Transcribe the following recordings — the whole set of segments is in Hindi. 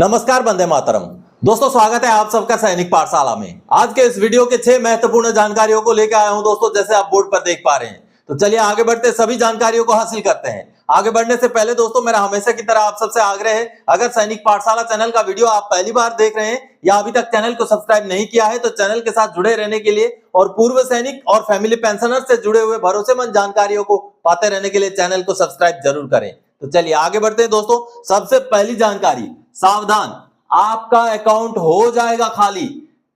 नमस्कार, वंदे मातरम। दोस्तों, स्वागत है आप सबका सैनिक पाठशाला में। आज के इस वीडियो के 6 महत्वपूर्ण जानकारियों को लेकर आया हूं दोस्तों, जैसे आप बोर्ड पर देख पा रहे हैं। तो चलिए आगे बढ़ते सभी जानकारियों को हासिल करते हैं। आगे बढ़ने से पहले दोस्तों, मेरा हमेशा की तरह आप सबसे आग्रह है, अगर सैनिक पाठशाला चैनल का वीडियो आप पहली बार देख रहे हैं या अभी तक चैनल को सब्सक्राइब नहीं किया है, तो चैनल के साथ जुड़े रहने के लिए और पूर्व सैनिक और फैमिली पेंशनर से जुड़े हुए भरोसेमंद जानकारियों को पाते रहने के लिए चैनल को सब्सक्राइब जरूर करें। तो चलिए आगे बढ़ते हैं दोस्तों। सबसे पहली जानकारी, सावधान, आपका अकाउंट हो जाएगा खाली।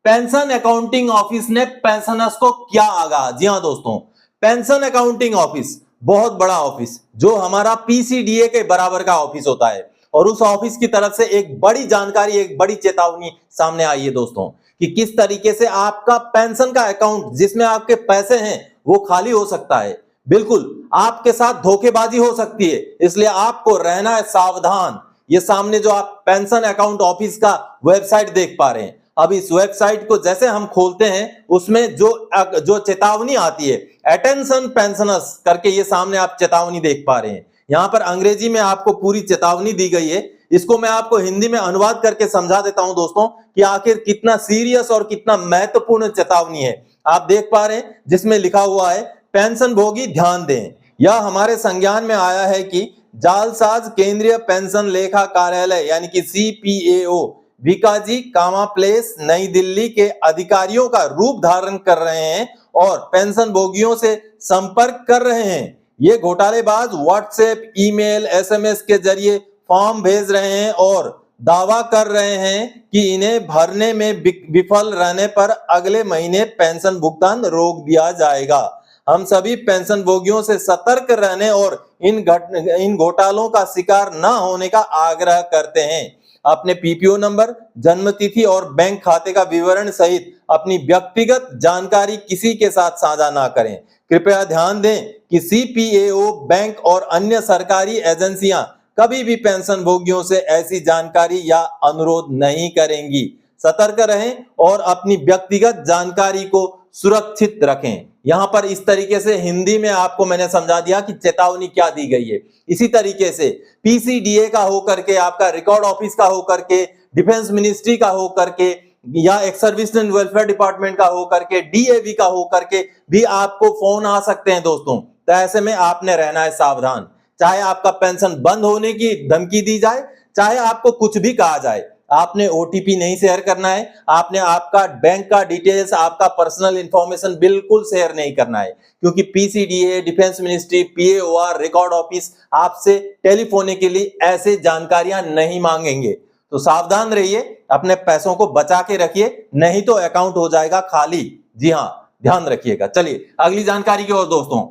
पेंशन अकाउंटिंग ऑफिस ने पेंशनर्स को क्या आगाह। जी हां दोस्तों, पेंशन अकाउंटिंग ऑफिस बहुत बड़ा ऑफिस, जो हमारा पीसीडीए के बराबर का ऑफिस होता है, और उस ऑफिस की तरफ से एक बड़ी जानकारी, एक बड़ी चेतावनी सामने आई है दोस्तों, कि किस तरीके से आपका पेंशन का अकाउंट जिसमें आपके पैसे हैं वो खाली हो सकता है। बिल्कुल आपके साथ धोखेबाजी हो सकती है, इसलिए आपको रहना है सावधान। ये सामने जो आप पेंशन अकाउंट ऑफिस का वेबसाइट देख पा रहे हैं, अब इस वेबसाइट को जैसे हम खोलते हैं, उसमें जो चेतावनी आती है, अटेंशन पेंशनर्स करके, ये सामने आप चेतावनी देख पा रहे हैं। यहां पर अंग्रेजी में आपको पूरी चेतावनी दी गई है। इसको मैं आपको हिंदी में अनुवाद करके समझा देता हूं दोस्तों, कि आखिर कितना सीरियस और कितना महत्वपूर्ण चेतावनी है। आप देख पा रहे हैं जिसमें लिखा हुआ है, पेंशन भोगी ध्यान दें, यह हमारे संज्ञान में आया है कि जालसाज केंद्रीय पेंशन लेखा कार्यालय यानी कि सीपीएओ भिकाजी कामा प्लेस नई दिल्ली के अधिकारियों का रूप धारण कर रहे हैं और पेंशन भोगियों से संपर्क कर रहे हैं। ये घोटालेबाज व्हाट्सएप, ईमेल, एसएमएस के जरिए फॉर्म भेज रहे हैं और दावा कर रहे हैं कि इन्हें भरने में विफल रहने पर अगले महीने पेंशन भुगतान रोक दिया जाएगा। हम सभी पेंशन भोगियों से सतर्क रहने और इन घोटालों का शिकार न होने का आग्रह करते हैं। अपने पीपीओ नंबर, जन्म तिथि और बैंक खाते का विवरण सहित अपनी व्यक्तिगत जानकारी किसी के साथ साझा ना करें। कृपया ध्यान दें कि सीपीएओ, बैंक और अन्य सरकारी एजेंसियां कभी भी पेंशन भोगियों से ऐसी जानकारी या अनुरोध नहीं करेंगी। सतर्क रहें और अपनी व्यक्तिगत जानकारी को सुरक्षित रखें। यहां पर इस तरीके से हिंदी में आपको मैंने समझा दिया कि चेतावनी क्या दी गई है। इसी तरीके से पीसीडीए का होकर के, आपका रिकॉर्ड ऑफिस का होकर के, डिफेंस मिनिस्ट्री का होकर के, या ex service and welfare department का होकर के, डीएवी का होकर के भी आपको फोन आ सकते हैं दोस्तों। तो ऐसे में आपने रहना है सावधान। चाहे आपका पेंशन बंद होने की धमकी दी जाए, चाहे आपको कुछ भी कहा जाए, आपने ओटीपी नहीं शेयर करना है। आपने आपका बैंक का डिटेल्स, आपका पर्सनल इंफॉर्मेशन बिल्कुल शेयर नहीं करना है, क्योंकि PCDA, defence ministry, PAOR, record office आपसे टेलीफोन के लिए ऐसे जानकारियां नहीं मांगेंगे। तो सावधान रहिए, अपने पैसों को बचा के रखिए, नहीं तो अकाउंट हो जाएगा खाली। जी हां, ध्यान रखिएगा। चलिए अगली जानकारी की ओर दोस्तों।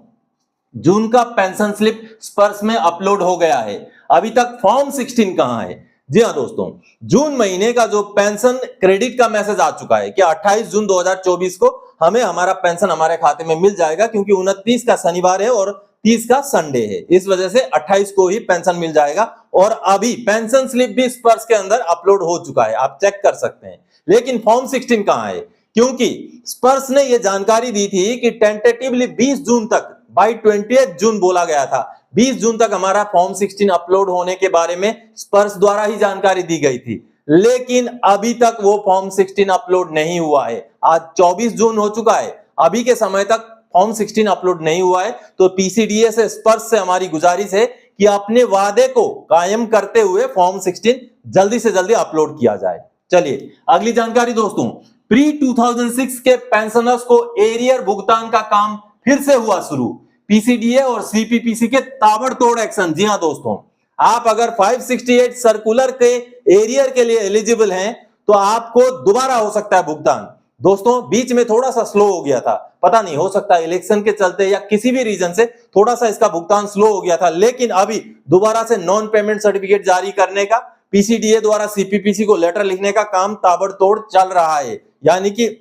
जून का पेंशन स्लिप स्पर्श में अपलोड हो गया है, अभी तक फॉर्म 16 कहां है। जी हां दोस्तों, जून महीने का जो पेंशन क्रेडिट का मैसेज आ चुका है कि 28 जून 2024 को हमें हमारा पेंशन हमारे खाते में मिल जाएगा, क्योंकि 29 का शनिवार है और 30 का संडे है। इस वजह से 28 को ही पेंशन मिल जाएगा। और अभी पेंशन स्लिप भी स्पर्श के अंदर अपलोड हो चुका है, आप चेक कर सकते हैं। लेकिन फॉर्म 16 कहां है, क्योंकि स्पर्श ने यह जानकारी दी थी कि टेंटेटिवली 20 जून तक, बाई 20 जून बोला गया था, 20 जून तक हमारा फॉर्म 16 अपलोड होने के बारे में स्पर्श द्वारा ही जानकारी दी गई थी। लेकिन अभी तक वो फॉर्म 16 अपलोड नहीं हुआ है। आज 24 जून हो चुका है, अभी के समय तक फॉर्म 16 अपलोड नहीं हुआ है। तो पीसीडीए से, स्पर्श से हमारी गुजारिश है कि अपने वादे को कायम करते हुए फॉर्म 16 जल्दी से जल्दी अपलोड किया जाए। चलिए अगली जानकारी दोस्तों। प्री 2006 के पेंशनर्स को एरियर भुगतान का काम फिर से हुआ शुरू। पीसीडीए और सीपीपीसी के ताबड़तोड़ एक्शन। जी हां दोस्तों, आप अगर 568 सर्कुलर के एरियर के लिए एलिजिबल हैं, तो आपको दोबारा हो सकता है भुगतान। दोस्तों बीच में थोड़ा सा स्लो हो गया था, पता नहीं, हो सकता है इलेक्शन के चलते या किसी भी रीजन से थोड़ा सा इसका भुगतान स्लो हो गया था। लेकिन अभी दोबारा से नॉन पेमेंट सर्टिफिकेट जारी करने का, पीसीडीए द्वारा सीपीपीसी को लेटर लिखने का काम ताबड़तोड़ चल रहा है। यानी कि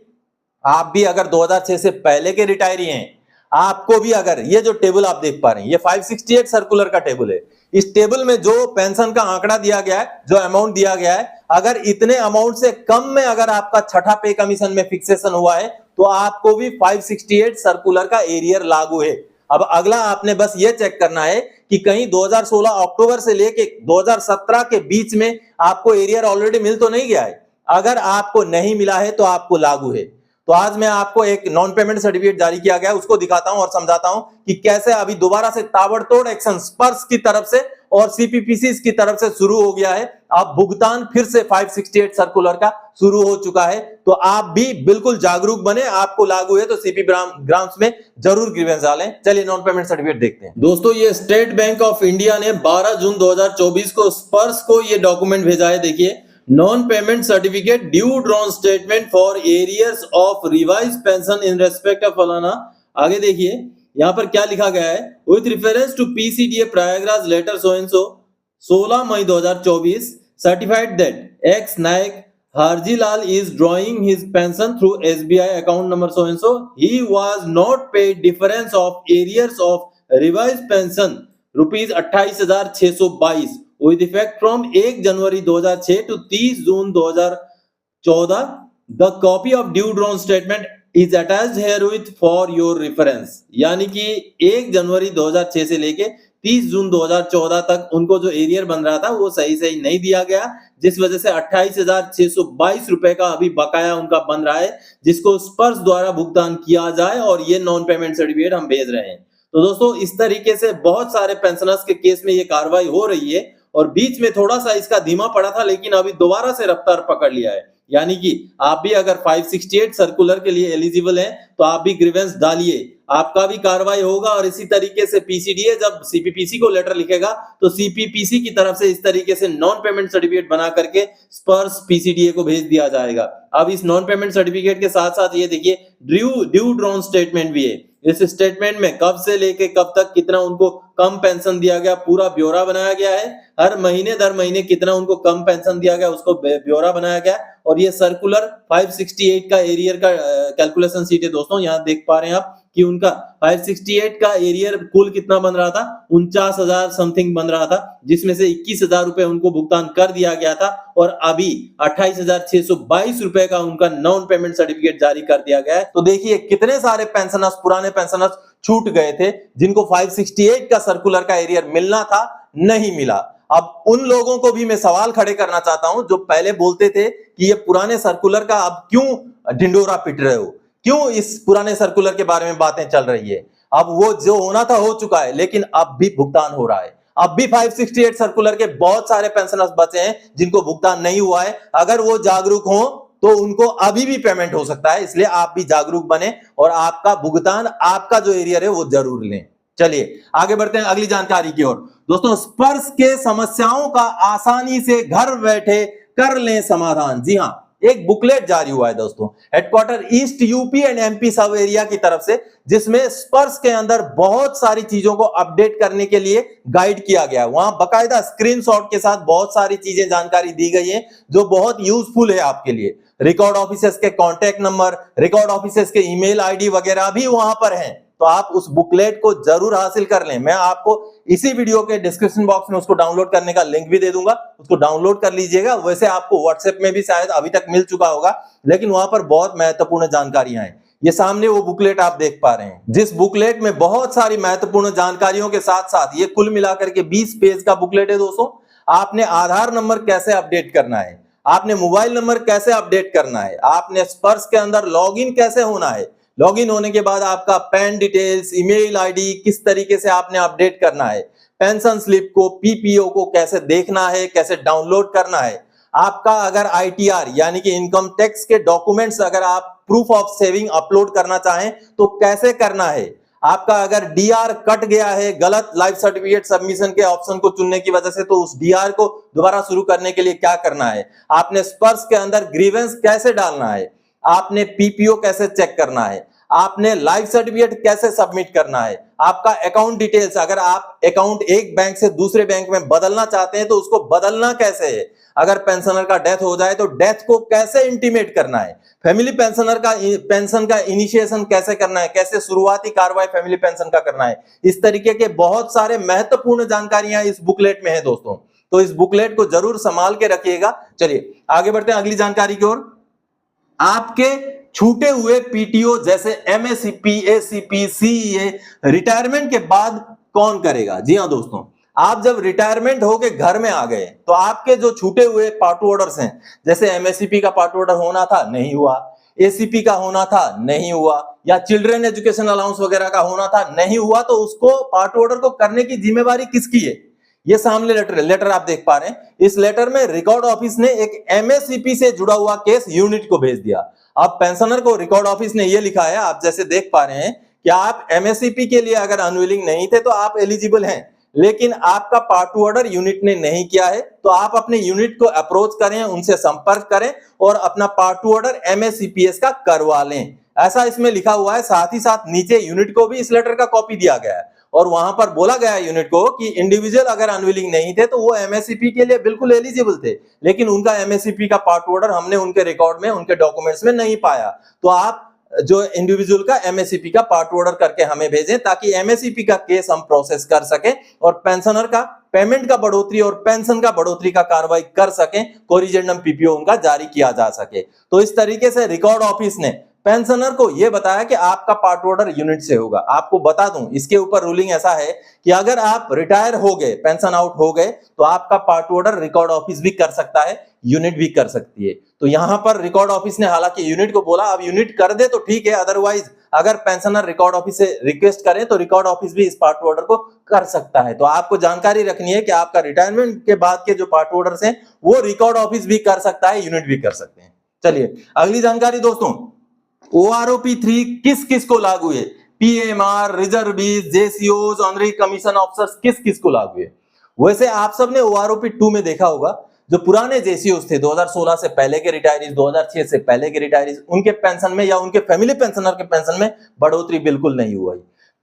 आप भी अगर 2006 से पहले के रिटायरी हैं, आपको भी अगर, ये जो टेबल आप देख पा रहे हैं, ये 568 सर्कुलर का टेबल है। इस टेबल में जो पेंशन का आंकड़ा दिया गया है, जो अमाउंट दिया गया है, अगर इतने अमाउंट से कम में अगर आपका छठा पे कमीशन में फिक्सेशन हुआ है, तो आपको भी 568 सर्कुलर का एरियर लागू है। अब अगला आपने बस ये चेक करना है कि कहीं 2016 अक्टूबर से लेके 2017 के बीच में आपको एरियर ऑलरेडी मिल तो नहीं गया है। अगर आपको नहीं मिला है तो आपको लागू है। तो आज मैं आपको एक नॉन पेमेंट सर्टिफिकेट जारी किया गया है, उसको दिखाता हूं और समझाता हूं कि कैसे अभी दोबारा से ताबड़तोड़ एक्शन स्पर्श की तरफ से और सीपीपीसी की तरफ से शुरू हो गया है। अब भुगतान फिर से 568 सर्कुलर का शुरू हो चुका है। तो आप भी बिल्कुल जागरूक बने, आपको लागू है तो सीपी ग्राम्स में जरूर ग्रीवेंस डालें। चलिए नॉन पेमेंट सर्टिफिकेट देखते हैं। दोस्तों ये स्टेट बैंक ऑफ इंडिया ने 12 जून 2024 को स्पर्श को ये डॉक्यूमेंट भेजा है। देखिए, non payment certificate due drawn statement for arrears of revise pension in respect of फलाना। आगे देखिए यहां पर क्या लिखा गया है, with reference to PCDA Prayagraj letter so and so 16 May 2024 certified that ex Naik Harjilal is drawing his pension through SBI account number so and so. He was not paid difference of arrears of revised pension rupees 28,622 with effect from 1 January 2006 to 30 June 2014. The copy of due drawn statement is attached herewith for your reference. यानी कि 1 जनवरी 2006 से लेके 30 जून 2014 तक उनको जो एरियर बन रहा था वो सही नहीं दिया गया, जिस वजह से 28,622 रुपए का अभी बकाया उनका बन रहा है, जिसको स्पर्श द्वारा भुगतान किया जाए और ये नॉन पेमेंट सर्टिफिकेट हम भेज रहे हैं। तो दोस्तों इस तरीके से बहुत सारे पेंशनर्स के केस में ये कार्रवाई हो रही है और बीच में थोड़ा सा इसका धीमा पड़ा था, लेकिन अभी दोबारा से रफ्तार पकड़ लिया है। यानी कि आप भी अगर 568 सर्कुलर के लिए एलिजिबल हैं तो आप भी ग्रीवेंस डालिए, आपका भी कार्रवाई होगा। और इसी तरीके से पीसीडीए जब सीपीपीसी को लेटर लिखेगा तो सीपीपीसी की तरफ से इस तरीके से नॉन पेमेंट सर्टिफिकेट बना करके स्पर्श पीसीडीए को भेज दिया जाएगा। अब इस नॉन पेमेंट सर्टिफिकेट के साथ साथ ये देखिए ड्यू ड्रॉन स्टेटमेंट भी है। इस स्टेटमेंट में कब से लेके कब तक कितना उनको कम पेंशन दिया गया पूरा ब्यौरा बनाया गया है। हर महीने दर महीने कितना उनको कम पेंशन दिया गया उसको ब्यौरा बनाया गया। और ये सर्कुलर 568 का एरियर का कैलकुलेशन शीट है दोस्तों, यहाँ देख पा रहे हैं आप कि उनका 568 का एरियर कुल कितना बन रहा था, 49,000 समथिंग बन रहा था, जिसमें से 21,000 रुपए उनको भुगतान कर दिया गया था और अभी 28,622 रुपए का उनका नॉन पेमेंट सर्टिफिकेट जारी कर दिया गया है। तो देखिए कितने सारे पेंशनर्स, पुराने पेंशनर्स छूट गए थे जिनको 568 का सर्कुलर का एरियर मिलना था, नहीं मिला। अब उन लोगों को भी मैं सवाल खड़े करना चाहता हूं जो पहले बोलते थे कि ये पुराने सर्कुलर का अब क्यों ढिंडोरा पिट रहे हो, क्यों इस पुराने सर्कुलर के बारे में बातें चल रही है। अब वो जो होना था हो चुका है, लेकिन अब भी भुगतान हो रहा है। अब भी 568 सर्कुलर के बहुत सारे पेंशनर्स बचे हैं जिनको भुगतान नहीं हुआ है। अगर वो जागरूक हो तो उनको अभी भी पेमेंट हो सकता है, इसलिए आप भी जागरूक बने और आपका भुगतान, आपका जो एरियर है वो जरूर लें। चलिए आगे बढ़ते हैं अगली जानकारी की ओर। दोस्तों स्पर्श के समस्याओं का आसानी से घर बैठे कर लें समाधान। जी हां, एक बुकलेट जारी हुआ है दोस्तों headquarter east UP and MP सब एरिया की तरफ से, जिसमें स्पर्श के अंदर बहुत सारी चीजों को अपडेट करने के लिए गाइड किया गया है। वहां बकायदा स्क्रीनशॉट के साथ बहुत सारी चीजें, जानकारी दी गई है जो बहुत यूजफुल है आपके लिए। रिकॉर्ड ऑफिसर्स के कॉन्टैक्ट नंबर, रिकॉर्ड ऑफिसर्स के ईमेल आईडी वगैरह भी वहां पर हैं, तो आप उस बुकलेट को जरूर हासिल कर लें। मैं आपको इसी वीडियो के डिस्क्रिप्शन बॉक्स में उसको डाउनलोड करने का लिंक भी दे दूंगा, उसको डाउनलोड कर लीजिएगा। वैसे आपको व्हाट्सएप में भी शायद अभी तक मिल चुका होगा, लेकिन वहां पर बहुत महत्वपूर्ण जानकारियां हैं। ये सामने वो बुकलेट आप देख पा रहे हैं, जिस बुकलेट में बहुत सारी महत्वपूर्ण जानकारियों के साथ साथ ये कुल मिलाकर के 20 पेज का बुकलेट है दोस्तों। आपने आधार नंबर कैसे अपडेट करना है, आपने मोबाइल नंबर कैसे अपडेट करना है, आपने स्पर्श के अंदर लॉगिन कैसे होना है, लॉगिन होने के बाद आपका पैन डिटेल्स, ईमेल आईडी किस तरीके से आपने अपडेट करना है, पेंशन स्लिप को, पीपीओ को कैसे देखना है, कैसे डाउनलोड करना है, आपका अगर आईटीआर यानी कि इनकम टैक्स के डॉक्यूमेंट्स अगर आप प्रूफ ऑफ सेविंग अपलोड करना चाहें तो कैसे करना है, आपका अगर डीआर कट गया है गलत लाइफ सर्टिफिकेट सबमिशन के ऑप्शन को चुनने की वजह से, तो उस डीआर को दोबारा शुरू करने के लिए क्या करना है, आपने स्पर्श के अंदर ग्रीवेंस कैसे डालना है, आपने पीपीओ कैसे चेक करना है, आपने लाइफ सर्टिफिकेट कैसे सबमिट करना है, आपका अकाउंट डिटेल्स, अगर आप अकाउंट एक बैंक से दूसरे बैंक में बदलना चाहते हैं तो उसको बदलना कैसे है, अगर पेंशनर का डेथ हो जाए तो डेथ को कैसे इंटीमेट करना है, फैमिली पेंशनर का पेंशन का इनिशिएशन कैसे करना है, कैसे शुरुआती कार्रवाई फैमिली पेंशन का करना है। इस तरीके के बहुत सारे महत्वपूर्ण जानकारियां इस बुकलेट में है दोस्तों, तो इस बुकलेट को जरूर संभाल के रखिएगा। चलिए आगे बढ़ते हैं अगली जानकारी की ओर। आपके छूटे हुए पीटीओ जैसे एमएसीपी, एसीपी, सीईए रिटायरमेंट के बाद कौन करेगा? जी हाँ दोस्तों, आप जब रिटायरमेंट होके घर में आ गए तो आपके जो छूटे हुए पार्ट ऑर्डर्स हैं, जैसे एमएससीपी का पार्ट ऑर्डर होना था, नहीं हुआ, एसीपी का होना था, नहीं हुआ, या चिल्ड्रन एजुकेशन अलाउंस वगैरह का होना था, नहीं हुआ, तो उसको पार्ट ऑर्डर को करने की जिम्मेवारी किसकी है? ये सामने लेटर आप देख पा रहे हैं। इस लेटर में रिकॉर्ड ऑफिस ने एक एमएससीपी से जुड़ा हुआ केस यूनिट को भेज दिया। अब पेंशनर को रिकॉर्ड ऑफिस ने ये लिखा है, आप जैसे देख पा रहे हैं कि आप एमएससीपी के लिए अगर अनविलिंग नहीं थे तो आप एलिजिबल हैं, लेकिन आपका पार्ट ऑर्डर यूनिट ने नहीं किया है, तो आप अपने यूनिट को अप्रोच करें, उनसे संपर्क करें और अपना पार्ट ऑर्डर एमएससीपीएस का करवा लें। ऐसा इसमें लिखा हुआ है। साथ ही साथ नीचे यूनिट को भी इस लेटर का कॉपी दिया गया है और वहां पर बोला गया है यूनिट को कि इंडिविजुअल अगर अनविलिंग नहीं थे तो वो एमएससीपी के लिए बिल्कुल एलिजिबल थे, लेकिन उनका एमएससीपी का पार्ट ऑर्डर हमने उनके रिकॉर्ड में, उनके डॉक्यूमेंट्स में नहीं पाया। तो आप जो इंडिविजुअल का एमएससीपी का पार्ट ऑर्डर करके हमें भेजें ताकि एमएससीपी का केस हम प्रोसेस कर सकें और पेंशनर का पेमेंट का बढ़ोतरी और पेंशन का बढ़ोतरी का कार्रवाई कर सकें, कोरिजेंडम पीपीओ उनका जारी किया जा सके। तो इस तरीके से रिकॉर्ड ऑफिस ने पेंशनर को यह बताया कि आपका पार्ट ऑर्डर यूनिट से होगा। आपको बता दूं, इसके ऊपर रूलिंग ऐसा है कि अगर आप रिटायर हो गए, पेंशन आउट हो गए, तो आपका पार्ट ऑर्डर रिकॉर्ड ऑफिस भी कर सकता है, यूनिट भी कर सकती है। तो यहां पर रिकॉर्ड ऑफिस ने हालांकि यूनिट को बोला अब यूनिट कर दे तो ठीक है, अदरवाइज अगर पेंशनर रिकॉर्ड ऑफिस से रिक्वेस्ट करें तो रिकॉर्ड ऑफिस भी इस पार्ट ऑर्डर को कर सकता है। तो आपको जानकारी रखनी है कि आपका रिटायरमेंट के बाद के जो पार्ट ऑर्डर्स हैं वो रिकॉर्ड ऑफिस भी कर सकता है, यूनिट भी कर सकते हैं। चलिए अगली जानकारी दोस्तों, OROP 3 किस किस को लागू है? पीएमआर, रिजर्विस्ट, जेसीओज, ऑनरी कमीशन ऑफिसर्स किस किस को लागू है? वैसे आप सबने OROP 2 में देखा होगा, जो पुराने जेसीओज थे 2016 से पहले के रिटायरीज, 2006 से पहले के रिटायरीज, उनके पेंशन में या उनके फैमिली पेंशनर के पेंशन में बढ़ोतरी बिल्कुल नहीं हुई।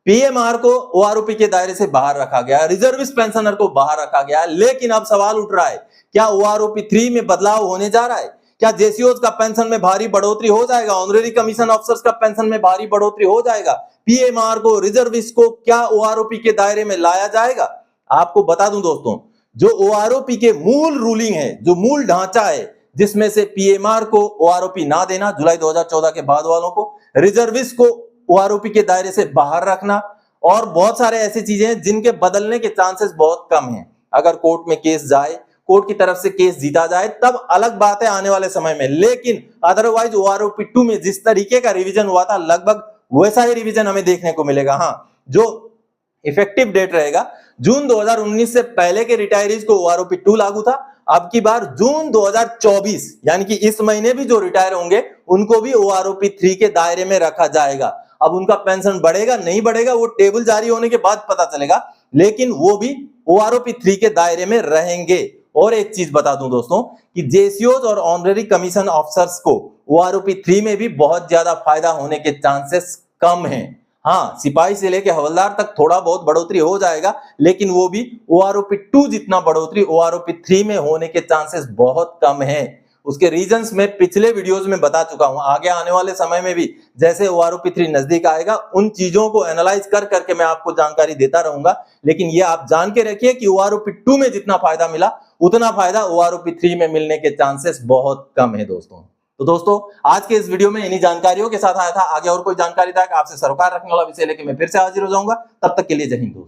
पीएमआर को OROP के दायरे से बाहर रखा गया, रिजर्विस्ट पेंशनर को बाहर रखा गया, लेकिन अब सवाल उठ रहा है क्या OROP 3 में बदलाव होने जा रहा है? क्या जेसीओज का पेंशन में भारी बढ़ोतरी हो जाएगा? ऑनरेरी कमीशन ऑफिसर्स का पेंशन में भारी बढ़ोतरी हो जाएगा? पीएमआर को, रिजर्विस्ट को क्या OROP के दायरे में लाया जाएगा? आपको बता दूं दोस्तों, जो OROP के मूल रूलिंग है, जो मूल ढांचा है, जिसमें से पीएमआर को OROP ना देना जुलाई 2014 के बाद वालों को, रिजर्विस्ट को OROP के दायरे से बाहर रखना और बहुत सारे ऐसी चीजें हैं जिनके बदलने के चांसेस बहुत कम हैं। अगर कोर्ट में केस जाए, कोर्ट की तरफ से केस जीता जाए, तब अलग बात है आने वाले समय में, लेकिन अदरवाइज OROP 2 में जिस तरीके का रिवीजन हुआ था लगभग वैसा ही रिवीजन हमें देखने को मिलेगा। हाँ, जो इफेक्टिव डेट रहेगा जून 2019 से पहले के रिटायरीज को OROP 2 लागू था, अब की बार जून 2024 यानी कि इस महीने भी जो रिटायर होंगे उनको भी OROP 3 के दायरे में रखा जाएगा। अब उनका पेंशन बढ़ेगा नहीं बढ़ेगा वो टेबल जारी होने के बाद पता चलेगा, लेकिन वो भी OROP 3 के दायरे में रहेंगे। और एक चीज बता दूं दोस्तों कि जेसीओज और ऑनरेरी कमीशन ऑफिसर्स को OROP 3 में भी बहुत ज्यादा फायदा होने के चांसेस कम हैं। हाँ, सिपाही से लेके हवलदार तक थोड़ा बहुत बढ़ोतरी हो जाएगा, लेकिन वो भी OROP 2 जितना बढ़ोतरी OROP 3 में होने के चांसेस बहुत कम है। उसके रीजंस मैं पिछले वीडियोस में बता चुका हूं। आगे आने वाले समय में भी जैसे OROP 3 नजदीक आएगा उन चीजों को एनालाइज कर करके मैं आपको जानकारी देता रहूंगा, लेकिन ये आप जान के रखिए कि OROP 2 में जितना फायदा मिला उतना फायदा OROP 3 में मिलने के चांसेस बहुत कम है दोस्तों। तो दोस्तों आज के इस वीडियो में इन्हीं जानकारियों के साथ आया था। आगे और कोई जानकारी था आपसे सरोकार रखने वाला विषय लेके मैं फिर से हाजिर हो जाऊंगा। तब तक के लिए जय हिंद दोस्तों।